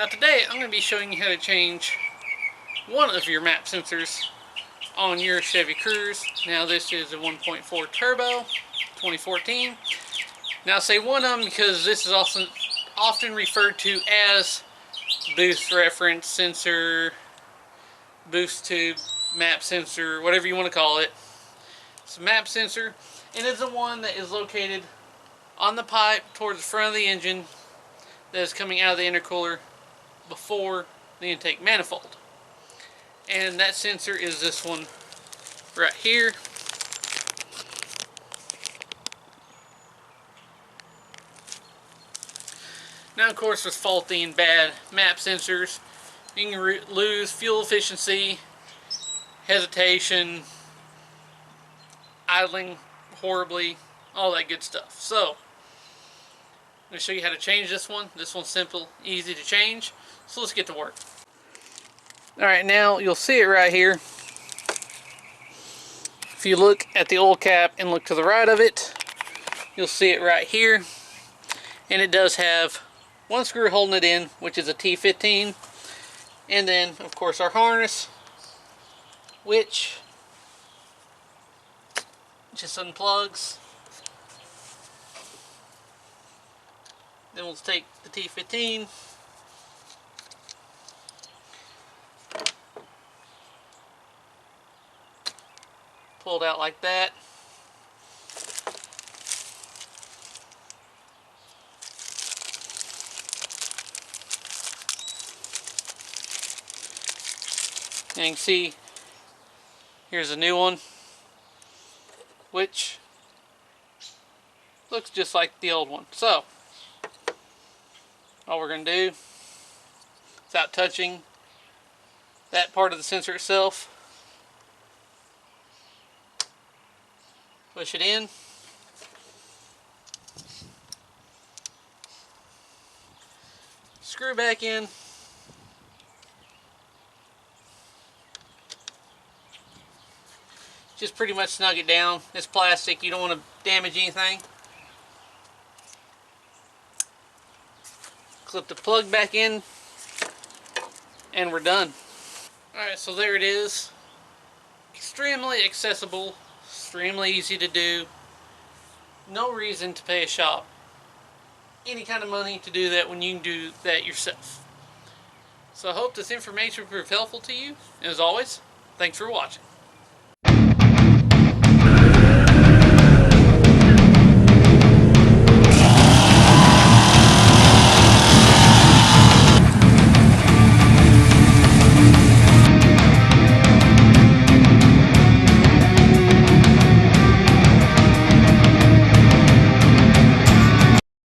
Now today I'm going to be showing you how to change one of your map sensors on your Chevy Cruze. Now this is a 1.4 turbo, 2014. Now I say one of them because this is also often referred to as boost reference sensor, boost tube, map sensor, whatever you want to call it. It's a map sensor, and it's the one that is located on the pipe towards the front of the engine that is coming out of the intercooler before the intake manifold. And that sensor is this one right here. Now of course with faulty and bad map sensors, you can lose fuel efficiency, hesitation, idling horribly, all that good stuff. So I'm going to show you how to change this one. This one's simple, easy to change. So let's get to work. Alright, now you'll see it right here. If you look at the oil cap and look to the right of it, you'll see it right here. And it does have one screw holding it in, which is a T15. And then, of course, our harness, which just unplugs. Then we'll take the T15, pull it out like that. And you can see here's a new one, which looks just like the old one. So all we're going to do, without touching that part of the sensor itself, push it in, screw back in, just pretty much snug it down. It's plastic, you don't want to damage anything. Clip the plug back in, and we're done. Alright, so there it is. Extremely accessible, extremely easy to do. No reason to pay a shop any kind of money to do that when you can do that yourself. So I hope this information proved helpful to you. And as always, thanks for watching.